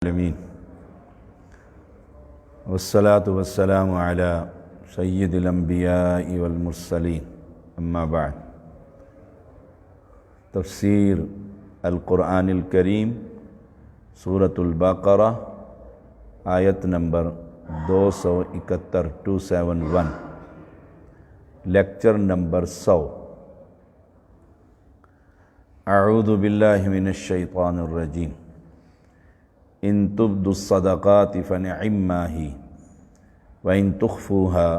العالمین والصلاة والسلام علی سید الانبیاء والمرسلین اما بعد۔ تفسیر القرآن الکریم سورۃ البقرہ آیت نمبر 271 271، لیکچر نمبر 100۔ اعوذ باللہ من الشیطان الرجیم۔ ان تبدوا الصدقات فنعما ہی وان تخفوها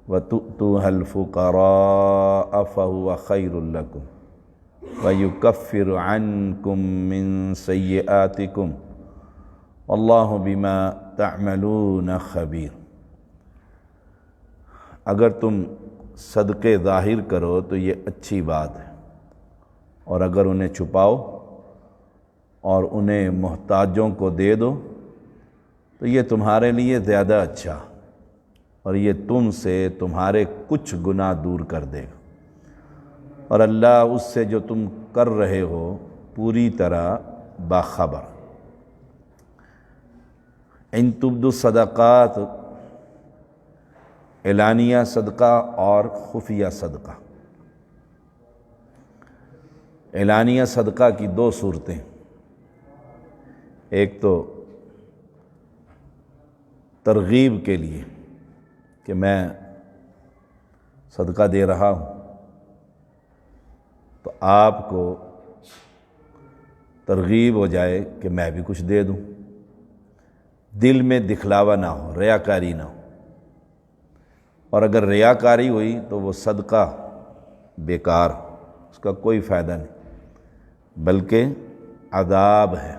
وتؤتوها الفقراء فهو خیر لکم ویکفر عنکم من سیئاتکم واللہ بما تعملون خبیر۔ اگر تم صدقے ظاہر کرو تو یہ اچھی بات ہے، اور اگر انہیں چھپاؤ اور انہیں محتاجوں کو دے دو تو یہ تمہارے لیے زیادہ اچھا، اور یہ تم سے تمہارے کچھ گناہ دور کر دے گا، اور اللہ اس سے جو تم کر رہے ہو پوری طرح باخبر۔ ان تبدوا الصدقات، اعلانیہ صدقہ اور خفیہ صدقہ۔ اعلانیہ صدقہ کی دو صورتیں، ایک تو ترغیب کے لیے کہ میں صدقہ دے رہا ہوں، تو آپ کو ترغیب ہو جائے کہ میں بھی کچھ دے دوں، دل میں دکھلاوا نہ ہو، ریاکاری نہ ہو، اور اگر ریاکاری ہوئی تو وہ صدقہ بیکار، اس کا کوئی فائدہ نہیں، بلکہ عذاب ہے،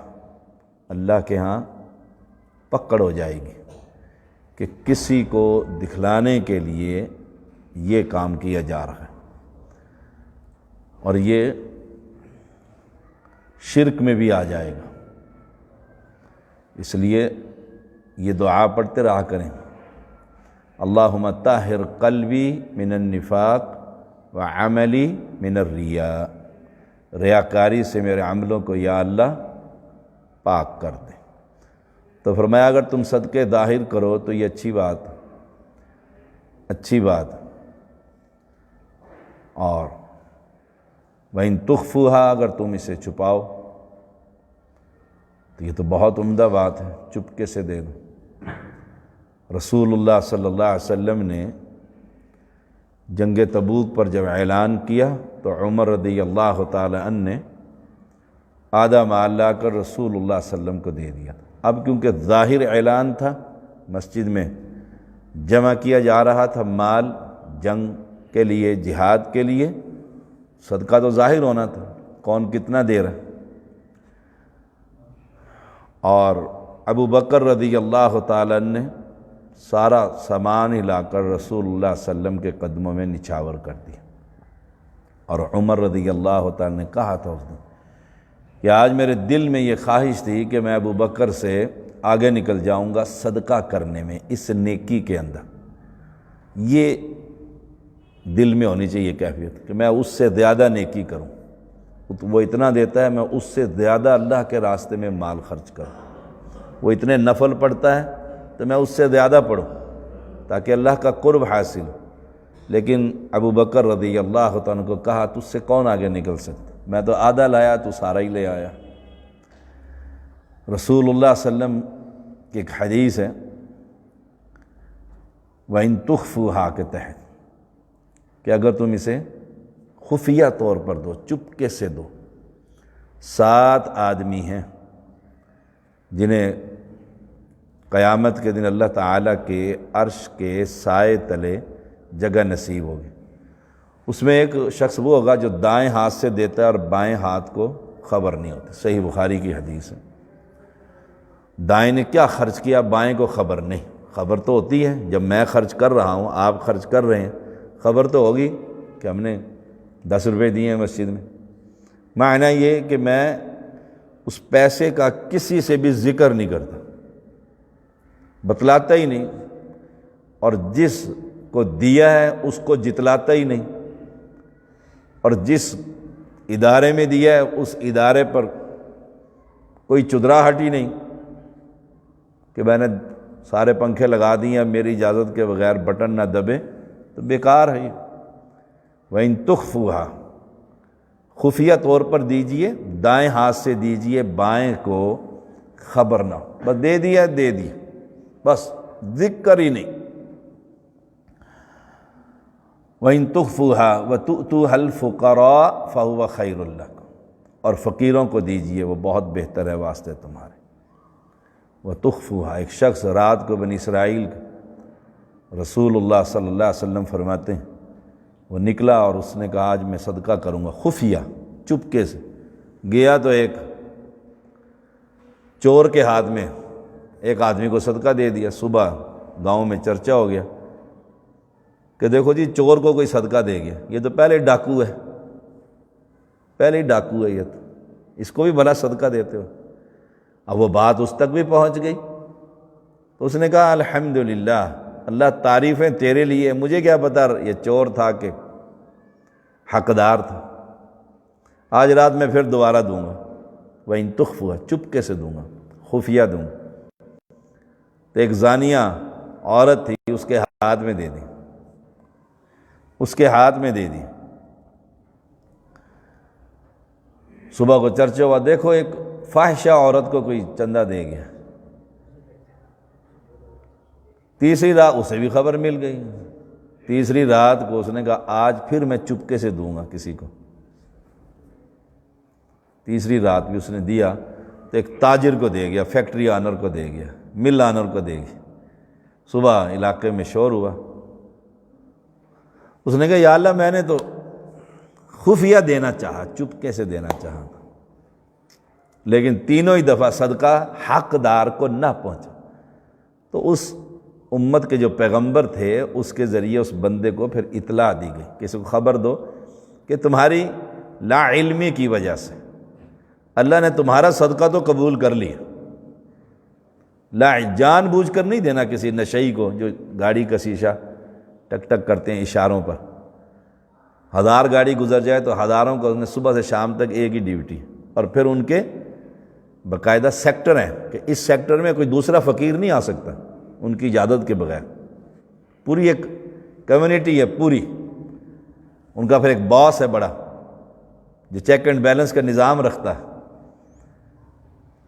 اللہ کے ہاں پکڑ ہو جائے گی کہ کسی کو دکھلانے کے لیے یہ کام کیا جا رہا ہے، اور یہ شرک میں بھی آ جائے گا۔ اس لیے یہ دعا پڑھتے رہا کریں، اللہم طہر قلبی من النفاق وعملی من الریاء، ریاکاری سے میرے عملوں کو یا اللہ پاک کر دے۔ تو فرمایا اگر تم صدقے ظاہر کرو تو یہ اچھی بات، اور وَإِن تُخْفُوهَا، اگر تم اسے چھپاؤ تو یہ تو بہت عمدہ بات ہے، چپکے سے دے دو۔ رسول اللہ صلی اللہ علیہ وسلم نے جنگ تبوک پر جب اعلان کیا تو عمر رضی اللہ تعالی عنہ نے آدھا مال لا کر رسول اللہ صلی اللہ علیہ وسلم کو دے دیا۔ اب کیونکہ ظاہر اعلان تھا، مسجد میں جمع کیا جا رہا تھا مال جنگ کے لیے، جہاد کے لیے، صدقہ تو ظاہر ہونا تھا، کون کتنا دے رہا۔ اور ابو بکر رضی اللہ تعالیٰ نے سارا سامان ہلا کر رسول اللہ صلی اللہ علیہ وسلم کے قدموں میں نچھاور کر دیا، اور عمر رضی اللہ تعالیٰ نے کہا تھا اس دن کہ آج میرے دل میں یہ خواہش تھی کہ میں ابو بکر سے آگے نکل جاؤں گا صدقہ کرنے میں، اس نیکی کے اندر۔ یہ دل میں ہونی چاہیے کیفیت کہ میں اس سے زیادہ نیکی کروں، وہ اتنا دیتا ہے میں اس سے زیادہ اللہ کے راستے میں مال خرچ کروں، وہ اتنے نفل پڑھتا ہے تو میں اس سے زیادہ پڑھوں تاکہ اللہ کا قرب حاصل ہو۔ لیکن ابو بکر رضی اللہ تعالیٰ کو کہا تجھ سے کون آگے نکل سکتا، میں تو آدھا لایا تو سارا ہی لے آیا۔ رسول اللہ صلی اللہ علیہ وسلم کی ایک حدیث ہے وَإِن تُخْفُوهَا کے تحت، کہ اگر تم اسے خفیہ طور پر دو، چپکے سے دو۔ 7 آدمی ہیں جنہیں قیامت کے دن اللہ تعالیٰ کے عرش کے سائے تلے جگہ نصیب ہوگی۔ اس میں ایک شخص وہ ہوگا جو دائیں ہاتھ سے دیتا ہے اور بائیں ہاتھ کو خبر نہیں ہوتی، صحیح بخاری کی حدیث ہے۔ دائیں نے کیا خرچ کیا، بائیں کو خبر نہیں، خبر تو ہوتی ہے جب میں خرچ کر رہا ہوں، آپ خرچ کر رہے ہیں، خبر تو ہوگی کہ ہم نے 10 روپے دیے ہیں مسجد میں۔ معنی یہ کہ میں اس پیسے کا کسی سے بھی ذکر نہیں کرتا، بتلاتا ہی نہیں، اور جس کو دیا ہے اس کو جتلاتا ہی نہیں، اور جس ادارے میں دیا ہے اس ادارے پر کوئی چدراہٹ ہی نہیں کہ میں نے سارے پنکھے لگا دیے، اب میری اجازت کے بغیر بٹن نہ دبے تو بیکار ہے یہ۔ وَإِن تُخْفُوهَا، خفیہ طور پر دیجئے، دائیں ہاتھ سے دیجئے، بائیں کو خبر نہ ہو، بس دے دیا بس ذکر ہی نہیں۔ وَإِن تُخْفُوهَا وَتُؤْتُوهَا الْفُقَرَاءَ فَهُوَ خَيْرٌ لَكُمْ، اور فقیروں کو دیجئے، وہ بہت بہتر ہے واسطے تمہارے۔ وَتُخْفُوهَا، ایک شخص رات کو بنی اسرائیل رسول اللہ صلی اللہ علیہ وسلم فرماتے ہیں، وہ نکلا اور اس نے کہا آج میں صدقہ کروں گا، خفیہ چپکے سے گیا تو ایک چور کے ہاتھ میں ایک آدمی کو صدقہ دے دیا۔ صبح گاؤں میں چرچا ہو گیا کہ دیکھو جی چور کو کوئی صدقہ دے گیا، یہ تو پہلے ڈاکو ہے، یہ تو اس کو بھی بھلا صدقہ دیتے ہو۔ اب وہ بات اس تک بھی پہنچ گئی تو اس نے کہا الحمدللہ، اللہ تعریفیں تیرے لیے، مجھے کیا پتا یہ چور تھا کہ حقدار تھا، آج رات میں پھر دوبارہ دوں گا۔ وَإِن تُخْفُوهَا، چپکے سے دوں گا، خفیہ دوں گا۔ تو ایک زانیہ عورت تھی، اس کے ہاتھ میں دے دی، صبح کو چرچا ہوا، دیکھو ایک فاحشہ عورت کو کوئی چندہ دے گیا۔ تیسری رات اسے بھی خبر مل گئی، تیسری رات کو اس نے کہا آج پھر میں چپکے سے دوں گا کسی کو۔ تیسری رات بھی اس نے دیا تو ایک تاجر کو دے گیا، فیکٹری آنر کو دے گیا، مل آنر کو دے گیا۔ صبح علاقے میں شور ہوا، اس نے کہا یا اللہ میں نے تو خفیہ دینا چاہا، چپکے سے دینا چاہا، لیکن تینوں ہی دفعہ صدقہ حقدار کو نہ پہنچا۔ تو اس امت کے جو پیغمبر تھے اس کے ذریعے اس بندے کو پھر اطلاع دی گئی، کسی کو خبر دو کہ تمہاری لا علمی کی وجہ سے اللہ نے تمہارا صدقہ تو قبول کر لیا، جان بوجھ کر نہیں دینا کسی نشئی کو جو گاڑی کا شیشہ ٹک ٹک کرتے ہیں اشاروں پر۔ 1000 گاڑی گزر جائے تو ہزاروں کو انہیں صبح سے شام تک ایک ہی ڈیوٹی، اور پھر ان کے باقاعدہ سیکٹر ہیں کہ اس سیکٹر میں کوئی دوسرا فقیر نہیں آ سکتا ان کی اجازت کے بغیر، پوری ایک کمیونٹی ہے پوری، ان کا پھر ایک باس ہے بڑا جو چیک اینڈ بیلنس کا نظام رکھتا ہے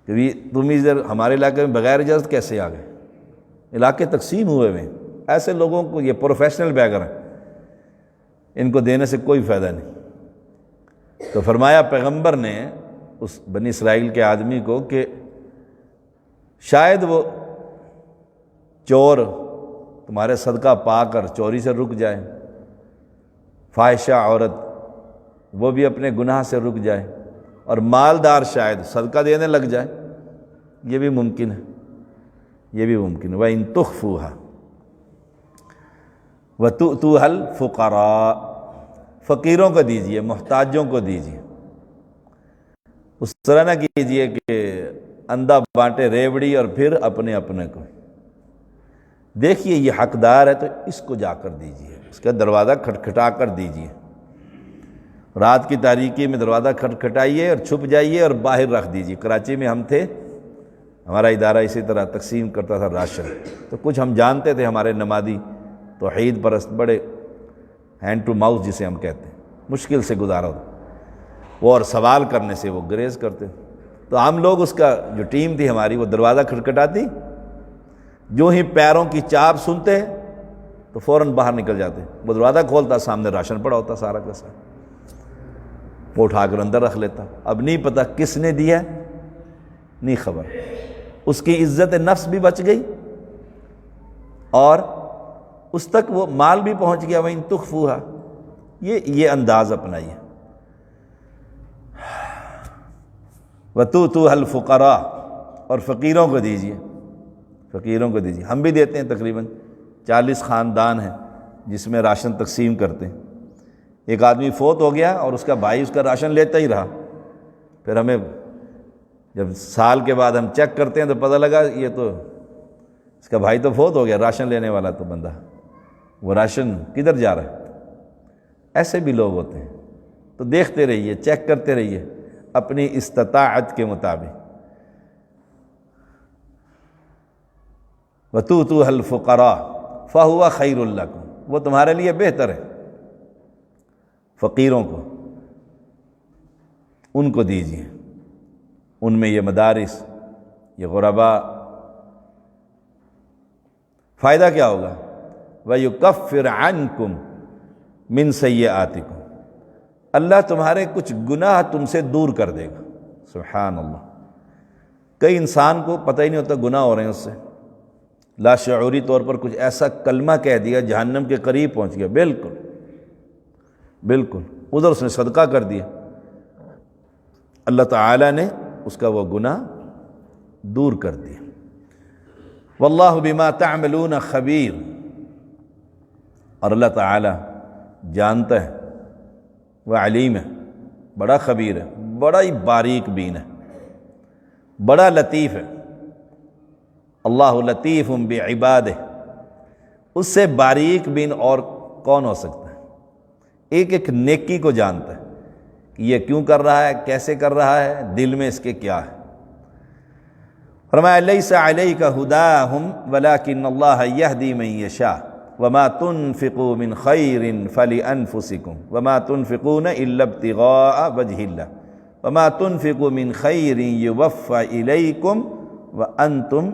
کہ تم ادھر ہمارے علاقے میں بغیر اجازت کیسے آ گئے، علاقے تقسیم ہوئے ہوئے، ایسے لوگوں کو یہ پروفیشنل بیگر ہیں، ان کو دینے سے کوئی فائدہ نہیں۔ تو فرمایا پیغمبر نے اس بنی اسرائیل کے آدمی کو کہ شاید وہ چور تمہارے صدقہ پا کر چوری سے رک جائے، فاحشہ عورت وہ بھی اپنے گناہ سے رک جائے، اور مالدار شاید صدقہ دینے لگ جائے، یہ بھی ممکن ہے، وَإِن تُخْفُوهَا وَتُؤْتُوهَا الْفُقَرَاءَ، فقیروں کو دیجئے، محتاجوں کو دیجئے، اس طرح نہ کیجئے کہ اندھا بانٹے ریوڑی اور پھر اپنے کو۔ دیکھیے یہ حقدار ہے تو اس کو جا کر دیجئے، اس کا دروازہ کھٹکھٹا کر دیجئے، رات کی تاریکی میں دروازہ کھٹکھٹائیے اور چھپ جائیے اور باہر رکھ دیجئے۔ کراچی میں ہم تھے، ہمارا ادارہ اسی طرح تقسیم کرتا تھا راشن، تو کچھ ہم جانتے تھے ہمارے نمازی توحید پرست بڑے ہینڈ ٹو ماؤتھ جسے ہم کہتے ہیں، مشکل سے گزارا ہوتا وہ، اور سوال کرنے سے وہ گریز کرتے، تو ہم لوگ اس کا جو ٹیم تھی ہماری وہ دروازہ کھٹکھٹاتی، جو ہی پیروں کی چاپ سنتے تو فوراً باہر نکل جاتے، وہ دروازہ کھولتا سامنے راشن پڑا ہوتا سارا کا سارا، وہ اٹھا کر اندر رکھ لیتا، اب نہیں پتہ کس نے دیا، نہیں خبر، اس کی عزت نفس بھی بچ گئی اور اس تک وہ مال بھی پہنچ گیا۔ وَإِن تُخْفُوهَا، یہ انداز اپنائیے۔ وَتُؤْتُوهَا الْفُقَرَاءَ، اور فقیروں کو دیجیے، ہم بھی دیتے ہیں، تقریباً 40 خاندان ہیں جس میں راشن تقسیم کرتے ہیں۔ ایک آدمی فوت ہو گیا اور اس کا بھائی اس کا راشن لیتا ہی رہا، پھر ہمیں جب سال کے بعد ہم چیک کرتے ہیں تو پتہ لگا یہ تو اس کا بھائی تو فوت ہو گیا، راشن لینے والا تو بندہ، وہ راشن کدھر جا رہا ہے؟ ایسے بھی لوگ ہوتے ہیں، تو دیکھتے رہیے، چیک کرتے رہیے اپنی استطاعت کے مطابق۔ وَتُؤْتُوهَا الْفُقَرَاءَ فَهُوَ خَيْرٌ لَكُمْ، وہ تمہارے لیے بہتر ہے، فقیروں کو ان کو دیجیے، ان میں یہ مدارس، یہ غرباء، فائدہ کیا ہوگا؟ وَيُكَفِّرْ عَنْكُمْ مِنْ سَيِّئَاتِكُمْ، اللہ تمہارے کچھ گناہ تم سے دور کر دے گا۔ سبحان اللہ، کئی انسان کو پتہ ہی نہیں ہوتا گناہ ہو رہے ہیں، اس سے لاشعوری طور پر کچھ ایسا کلمہ کہہ دیا جہنم کے قریب پہنچ گیا، بالکل ادھر اس نے صدقہ کر دیا، اللہ تعالیٰ نے اس کا وہ گناہ دور کر دیا۔ واللہ بما تعملون خبیر، اور اللہ تعالیٰ جانتا ہے، وہ علیم ہے، بڑا خبیر ہے، بڑا ہی باریک بین ہے، بڑا لطیف ہے۔ اللہ لطیف بعبادہ، اس سے باریک بین اور کون ہو سکتا ہے؟ ایک ایک نیکی کو جانتا ہے کہ یہ کیوں کر رہا ہے، کیسے کر رہا ہے، دل میں اس کے کیا ہے۔ فرمایا لیس علیک ہداہم ولکن اللہ یہدی من یشاء وما تنفقوا من خیر فلانفسکم وما تنفقون الا ابتغاء وجہ اللہ وما تنفقوا من خیر یوفى الیکم وانتم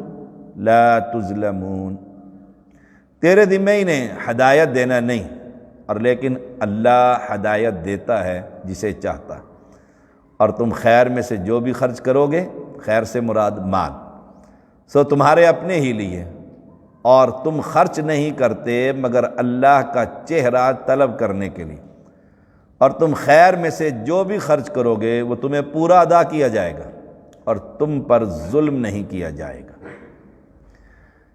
لا تظلمون۔ تیرے ذمہ ہی نے ہدایت دینا نہیں، اور لیکن اللہ ہدایت دیتا ہے جسے چاہتا، اور تم خیر میں سے جو بھی خرچ کرو گے، خیر سے مراد مال، سو تمہارے اپنے ہی لیے، اور تم خرچ نہیں کرتے مگر اللہ کا چہرہ طلب کرنے کے لیے، اور تم خیر میں سے جو بھی خرچ کرو گے وہ تمہیں پورا ادا کیا جائے گا، اور تم پر ظلم نہیں کیا جائے گا۔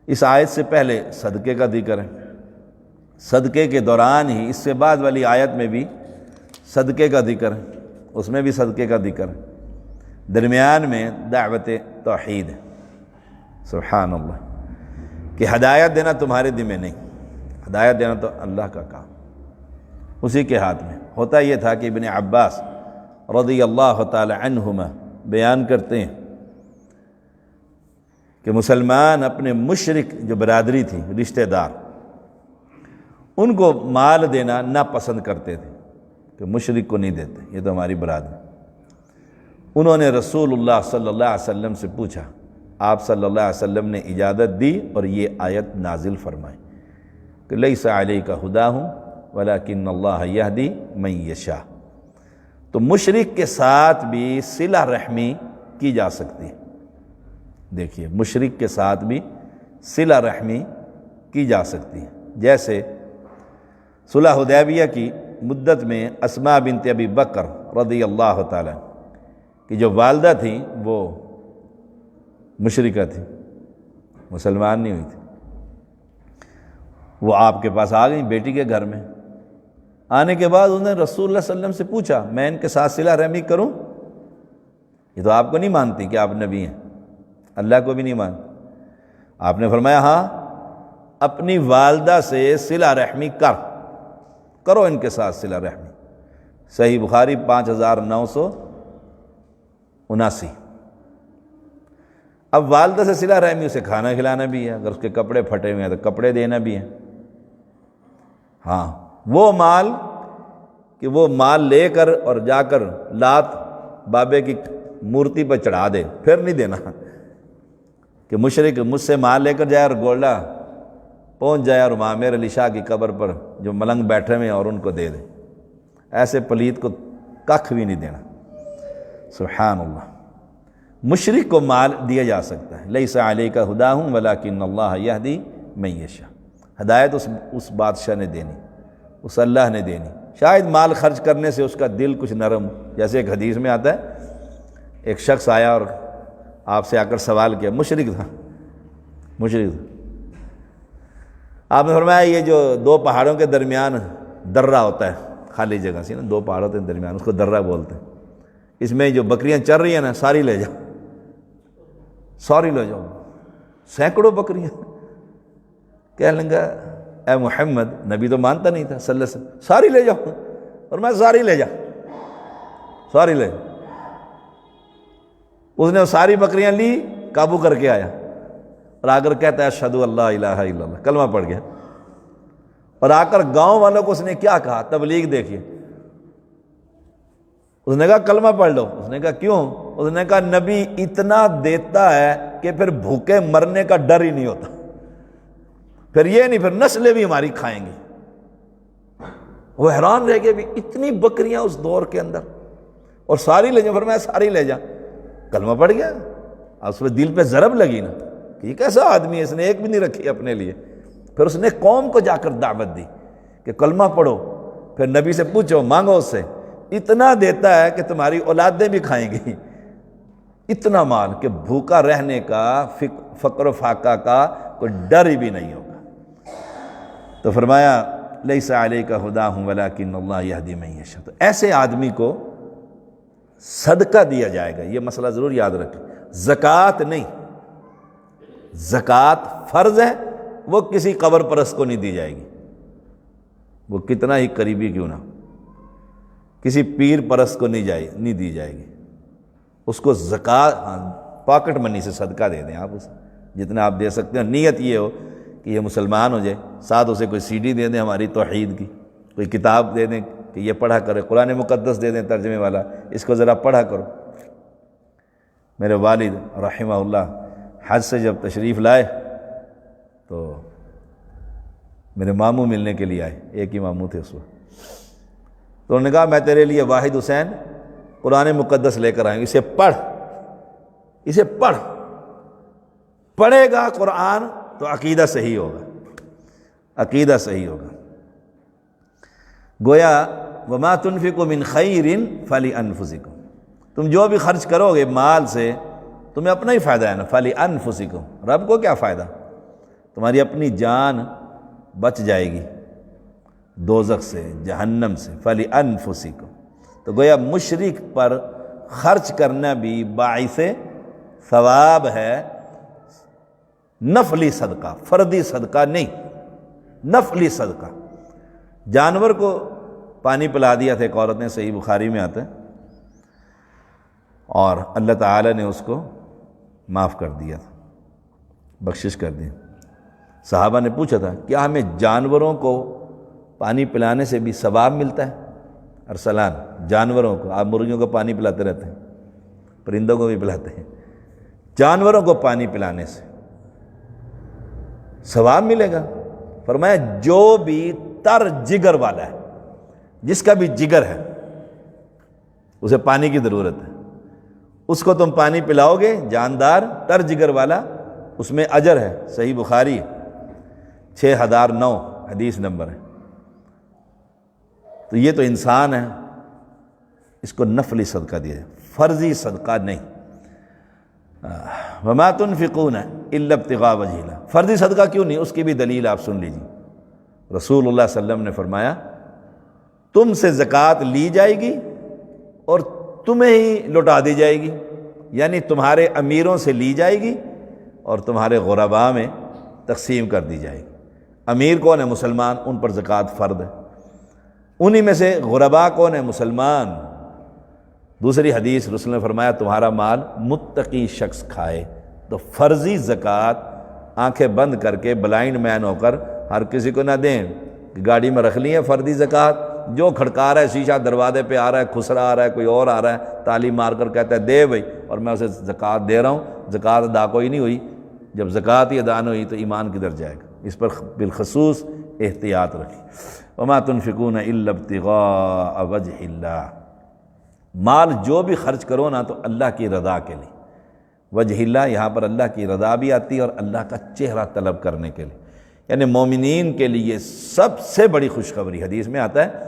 اس آیت سے پہلے صدقے کا ذکر ہے، صدقے کے دوران ہی اس سے بعد والی آیت میں بھی صدقے کا ذکر ہے، اس میں بھی صدقے کا ذکر ہے، درمیان میں دعوت توحید ہے۔ سبحان اللہ، کہ ہدایت دینا تمہارے ذمہ نہیں، ہدایت دینا تو اللہ کا کام، اسی کے ہاتھ میں۔ ہوتا یہ تھا کہ ابن عباس رضی اللہ تعالی عنہما بیان کرتے ہیں کہ مسلمان اپنے مشرک جو برادری تھی، رشتہ دار، ان کو مال دینا ناپسند کرتے تھے کہ مشرک کو نہیں دیتے، یہ تو ہماری برادری۔ انہوں نے رسول اللہ صلی اللہ علیہ وسلم سے پوچھا، آپ صلی اللہ علیہ وسلم نے اجازت دی اور یہ آیت نازل فرمائی کہ لیس علیک ہداہم ولکن اللہ یہدی من یشاء۔ تو مشرک کے ساتھ بھی صلہ رحمی کی جا سکتی ہے، دیکھیے مشرک کے ساتھ بھی صلہ رحمی کی جا سکتی ہے، جیسے صلح حدیبیہ کی مدت میں اسماء بنت ابی بکر رضی اللہ تعالی کی جو والدہ تھیں وہ مشرکہ تھی، مسلمان نہیں ہوئی تھی، وہ آپ کے پاس آ گئیں بیٹی کے گھر میں۔ آنے کے بعد انہوں نے رسول اللہ صلی اللہ علیہ وسلم سے پوچھا، میں ان کے ساتھ صلہ رحمی کروں؟ یہ تو آپ کو نہیں مانتی کہ آپ نبی ہیں، اللہ کو بھی نہیں مانتی۔ آپ نے فرمایا ہاں، اپنی والدہ سے صلہ رحمی کرو ان کے ساتھ صلہ رحمی۔ صحیح بخاری 5979۔ اب والدہ سے صلہ رحمی، اسے کھانا کھلانا بھی ہے، اگر اس کے کپڑے پھٹے ہوئے ہیں تو کپڑے دینا بھی ہے۔ ہاں وہ مال کہ وہ مال لے کر اور جا کر لات بابے کی مورتی پر چڑھا دے، پھر نہیں دینا کہ مشرک مجھ سے مال لے کر جائے اور گولڈا پہنچ جائے اور معمر علی شاہ کی قبر پر جو ملنگ بیٹھے ہوئے ہیں اور ان کو دے دے، ایسے پلیت کو ککھ بھی نہیں دینا۔ سبحان اللہ، مشرک کو مال دیا جا سکتا ہے۔ لیس علیک ہداہم ولکن اللہ یہدی من یشاء، ہدایت اس بادشاہ نے دینی، اس اللہ نے دینی۔ شاید مال خرچ کرنے سے اس کا دل کچھ نرم، جیسے ایک حدیث میں آتا ہے ایک شخص آیا اور آپ سے آ کر سوال کیا، مشرک تھا۔ آپ نے فرمایا یہ جو دو پہاڑوں کے درمیان درہ ہوتا ہے، خالی جگہ سی نا، دو پہاڑوں کے درمیان، اس کو درہ بولتے ہیں، اس میں جو بکریاں چر رہی ہیں نا ساری لے جاؤ، ساری لے جاؤ، سینکڑوں بکریاں۔ کہنے لگا اے محمد، نبی تو مانتا نہیں تھا صلی اللہ علیہ وسلم، ساری لے جاؤ، اور میں ساری لے جا، ساری لے جا۔ اس نے وہ ساری بکریاں لی، قابو کر کے آیا، اور آ کر کہتا ہے اشہد اللہ الہ الا اللہ، کلمہ پڑھ گیا، اور آ کر گاؤں والوں کو اس نے کیا کہا، تبلیغ دیکھیے، اس نے کہا کلمہ پڑھ لو، اس نے کہا کیوں، اس نے کہا نبی اتنا دیتا ہے کہ پھر بھوکے مرنے کا ڈر ہی نہیں ہوتا، پھر یہ نہیں، پھر نسلیں بھی ہماری کھائیں گی۔ وہ حیران رہ گئے، بھی اتنی بکریاں اس دور کے اندر، اور ساری لے جا، فرمایا ساری لے جا، کلمہ پڑھ گیا، اس پہ دل پہ ضرب لگی نا کہ یہ کیسا آدمی ہے، اس نے ایک بھی نہیں رکھی اپنے لیے۔ پھر اس نے قوم کو جا کر دعوت دی کہ کلمہ پڑھو، پھر نبی سے پوچھو، مانگو اس سے، اتنا دیتا ہے کہ تمہاری اولادیں بھی کھائیں گی، اتنا مال کہ بھوکا رہنے کا، فقر و فاقہ کا کوئی ڈر ہی بھی نہیں ہوگا۔ تو فرمایا لیس علیک ھداھم ولکن اللہ یہدی من یشاء، تو ایسے آدمی کو صدقہ دیا جائے گا۔ یہ مسئلہ ضرور یاد رکھیں، زکوٰۃ نہیں، زکوٰۃ فرض ہے، وہ کسی قبر پرست کو نہیں دی جائے گی، وہ کتنا ہی قریبی کیوں نہ، کسی پیر پرست کو نہیں دی جائے گی، اس کو زکوٰۃ پاکٹ منی سے صدقہ دے دیں آپ، اسے جتنا آپ دے سکتے ہیں، نیت یہ ہو کہ یہ مسلمان ہو جائے، ساتھ اسے کوئی CD دے دیں ہماری توحید کی، کوئی کتاب دے دیں کہ یہ پڑھا کرے، قرآن مقدس دے دیں ترجمے والا، اس کو ذرا پڑھا کرو۔ میرے والد رحمہ اللہ حج سے جب تشریف لائے تو میرے ماموں ملنے کے لیے آئے، ایک ہی ماموں تھے اس وقت، تو انہوں نے کہا میں تیرے لیے واحد حسین قرآن مقدس لے کر آئیں گے، اسے پڑھ، اسے پڑھ، پڑھے گا قرآن تو عقیدہ صحیح ہوگا، عقیدہ صحیح ہوگا۔ گویا وما تنفقوا من خیر فلانفسکم، تم جو بھی خرچ کرو گے مال سے تمہیں اپنا ہی فائدہ ہے نا، فلانفسکم، رب کو کیا فائدہ، تمہاری اپنی جان بچ جائے گی دوزخ سے، جہنم سے، فلانفسکم۔ تو گویا مشرک پر خرچ کرنا بھی باعث ثواب ہے، نفلی صدقہ، فردی صدقہ نہیں، نفلی صدقہ۔ جانور کو پانی پلا دیا تھا ایک عورت نے، صحیح بخاری میں آتا ہے، اور اللہ تعالی نے اس کو معاف کر دیا تھا، بخشش کر دی۔ صحابہ نے پوچھا تھا کیا ہمیں جانوروں کو پانی پلانے سے بھی ثواب ملتا ہے؟ ارسلان، جانوروں کو، آپ مرغیوں کو پانی پلاتے رہتے ہیں، پرندوں کو بھی پلاتے ہیں، جانوروں کو پانی پلانے سے ثواب ملے گا؟ فرمایا جو بھی تر جگر والا ہے، جس کا بھی جگر ہے، اسے پانی کی ضرورت ہے، اس کو تم پانی پلاؤ گے، جاندار تر جگر والا، اس میں اجر ہے۔ صحیح بخاری 6009 حدیث نمبر ہے۔ تو یہ تو انسان ہے، اس کو نفلی صدقہ دیا ہے، فرضی صدقہ نہیں۔ وما تنفقون الا ابتغاء وجہ اللہ، فرضی صدقہ کیوں نہیں، اس کی بھی دلیل آپ سن لیجیے۔ رسول اللہ صلی اللہ علیہ وسلم نے فرمایا تم سے زکوٰۃ لی جائے گی اور تمہیں ہی لوٹا دی جائے گی، یعنی تمہارے امیروں سے لی جائے گی اور تمہارے غرباء میں تقسیم کر دی جائے گی۔ امیر کون ہے؟ مسلمان، ان پر زکوٰۃ فرض ہے، انہی میں سے غرباء کون ہے؟ مسلمان۔ دوسری حدیث رسول نے فرمایا تمہارا مال متقی شخص کھائے، تو فرضی زکوٰۃ آنکھیں بند کر کے بلائنڈ مین ہو کر ہر کسی کو نہ دیں کہ گاڑی میں رکھ لی ہے فردی زکوٰۃ، جو کھڑکا رہا ہے شیشہ دروازے پہ آ رہا ہے، خسرا آ رہا ہے، کوئی اور آ رہا ہے، تالی مار کر کہتا ہے دے بھائی، اور میں اسے زکوٰۃ دے رہا ہوں، زکوٰۃ ادا کوئی نہیں ہوئی، جب زکوٰۃ ہی ادا نہیں ہوئی تو ایمان کدھر جائے گا؟ اس پر بالخصوص احتیاط رکھیں۔ وما تنفقون الا ابتغاء وجہ اللہ، مال جو بھی خرچ کرو نا تو اللہ کی رضا کے لیے، وجہ اللہ یہاں پر اللہ کی رضا بھی آتی ہے اور اللہ کا چہرہ طلب کرنے کے لیے، یعنی مومنین کے لیے سب سے بڑی خوشخبری حدیث میں آتا ہے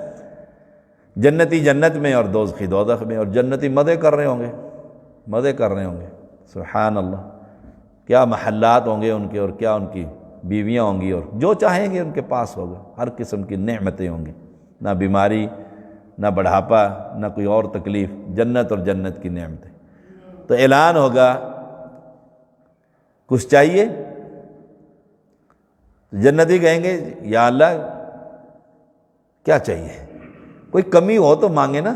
جنتی جنت میں اور دوزخی دوزخ میں، اور جنتی مزے کر رہے ہوں گے، مزے کر رہے ہوں گے، سبحان اللہ، کیا محلات ہوں گے ان کے، اور کیا ان کی بیویاں ہوں گی، اور جو چاہیں گے ان کے پاس ہوگا، ہر قسم کی نعمتیں ہوں گی، نہ بیماری، نہ بڑھاپا، نہ کوئی اور تکلیف، جنت اور جنت کی نعمتیں۔ تو اعلان ہوگا کچھ چاہیے، جنتی کہیں گے یا اللہ کیا چاہیے، کوئی کمی ہو تو مانگے نا۔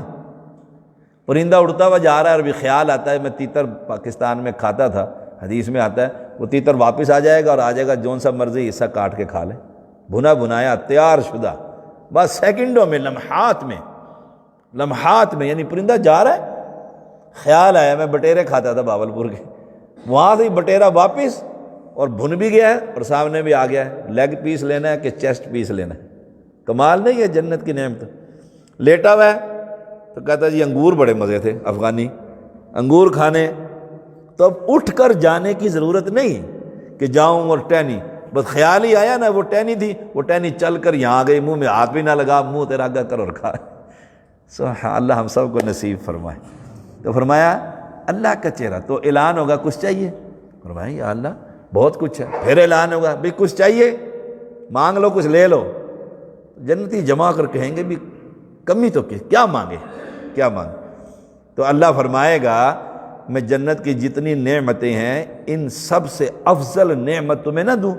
پرندہ اڑتا ہوا جا رہا ہے اور بھی خیال آتا ہے، میں تیتر پاکستان میں کھاتا تھا، حدیث میں آتا ہے وہ تیتر واپس آ جائے گا اور آ جائے گا جون سا مرضی حصہ کاٹ کے کھا لے، بھنا بنایا تیار شدہ، بس سیکنڈوں میں، لمحات میں، یعنی پرندہ جا رہا ہے، خیال آیا میں بٹیرے کھاتا تھا باولپور کے، وہاں سے بٹیرا واپس اور بھن بھی گیا ہے اور سامنے بھی آ گیا ہے، لیگ پیس لینا ہے کہ چیسٹ پیس لینا ہے۔ کمال نہیں ہے جنت کی نعمت۔ لیٹا ہوا ہے تو کہتا ہے جی انگور بڑے مزے تھے افغانی، انگور کھانے، تو اب اٹھ کر جانے کی ضرورت نہیں کہ جاؤں اور ٹہنی، بس خیال ہی آیا نا، وہ ٹہنی تھی، وہ ٹہنی چل کر یہاں آ گئی، منہ میں ہاتھ بھی نہ لگا، منہ تیرا آگا کر اور کھا۔ سبحان اللہ، ہم سب کو نصیب فرمائے۔ تو فرمایا اللہ کا چہرہ، تو اعلان ہوگا کچھ چاہیے، فرمایا یا اللہ بہت کچھ ہے، پھر اعلان ہوگا بھی کچھ چاہیے، مانگ لو کچھ لے لو۔ جنتی جمع کر کہیں گے بھی کمی تو کیا مانگے، کیا مانگے؟ تو اللہ فرمائے گا میں جنت کی جتنی نعمتیں ہیں ان سب سے افضل نعمت تمہیں نہ دوں؟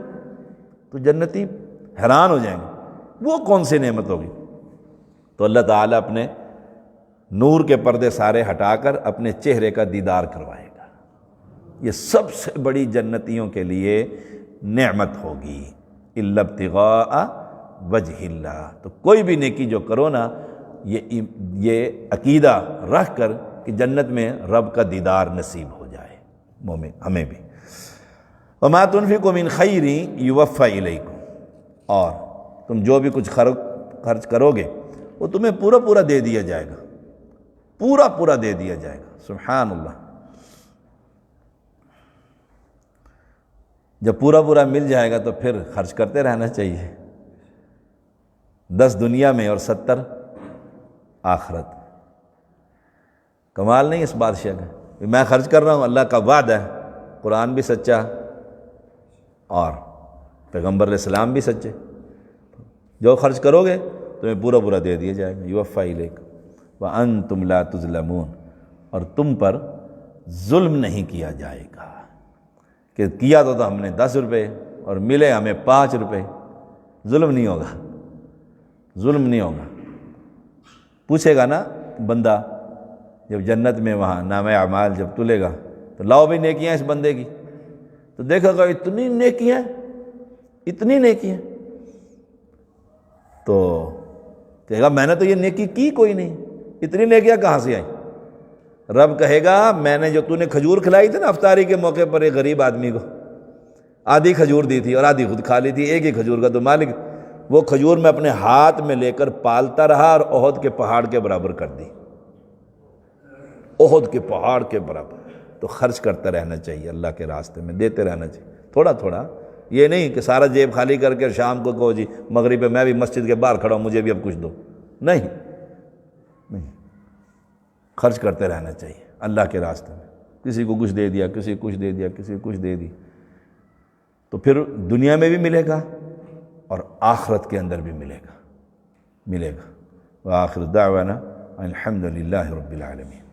تو جنتی حیران ہو جائیں گے وہ کون سی نعمت ہوگی؟ تو اللہ تعالیٰ اپنے نور کے پردے سارے ہٹا کر اپنے چہرے کا دیدار کروائے گا۔ یہ سب سے بڑی جنتیوں کے لیے نعمت ہوگی، الا ابتغاء وجہ اللہ۔ تو کوئی بھی نیکی جو کرو نا، یہ عقیدہ رکھ کر کہ جنت میں رب کا دیدار نصیب ہو جائے مومن ہمیں بھی۔ وما تنفقوا من خیر یوفی الیکم، اور تم جو بھی کچھ خرچ کرو گے وہ تمہیں پورا پورا دے دیا جائے گا، پورا پورا دے دیا جائے گا۔ سبحان اللہ، جب پورا پورا مل جائے گا تو پھر خرچ کرتے رہنا چاہیے، 10 دنیا میں اور 70 آخرت۔ کمال نہیں اس بادشاہ کا، میں خرچ کر رہا ہوں، اللہ کا وعدہ ہے، قرآن بھی سچا اور پیغمبر علیہ السلام بھی سچے، جو خرچ کرو گے تمہیں پورا پورا دے دیا جائے گا۔ یوفی الیکم وانتم لا تظلمون، اور تم پر ظلم نہیں کیا جائے گا کہ کیا تو ہم نے 10 روپے اور ملے ہمیں 5 روپے، ظلم نہیں ہوگا، ظلم نہیں ہوگا۔ پوچھے گا نا بندہ جب جنت میں وہاں نامہ اعمال جب تلے گا تو لاؤ بھی نیکیاں اس بندے کی، تو دیکھے گا اتنی نیکیاں، اتنی نیکیاں، تو کہے گا میں نے تو یہ نیکی کی کوئی نہیں، اتنی نیکیاں کہاں سے آئیں؟ رب کہے گا میں نے جو تو نے کھجور کھلائی تھی نا افطاری کے موقع پر ایک غریب آدمی کو، آدھی کھجور دی تھی اور آدھی خود کھا لی تھی، ایک ہی کھجور کا تو مالک، وہ کھجور میں اپنے ہاتھ میں لے کر پالتا رہا اور احد کے پہاڑ کے برابر کر دی، احد کے پہاڑ کے برابر۔ تو خرچ کرتا رہنا چاہیے اللہ کے راستے میں، دیتے رہنا چاہیے تھوڑا تھوڑا، یہ نہیں کہ سارا جیب خالی کر کے شام کو کہو جی مغرب پہ میں بھی مسجد کے باہر کھڑا ہوں مجھے بھی اب کچھ دو، نہیں، خرچ کرتے رہنا چاہیے اللہ کے راستے میں، کسی کو کچھ دے دیا، کسی کو کچھ دے دیا، کسی کو کچھ دے دی، تو پھر دنیا میں بھی ملے گا اور آخرت کے اندر بھی ملے گا۔ وآخر دعوانا الحمد للہ رب العالمین۔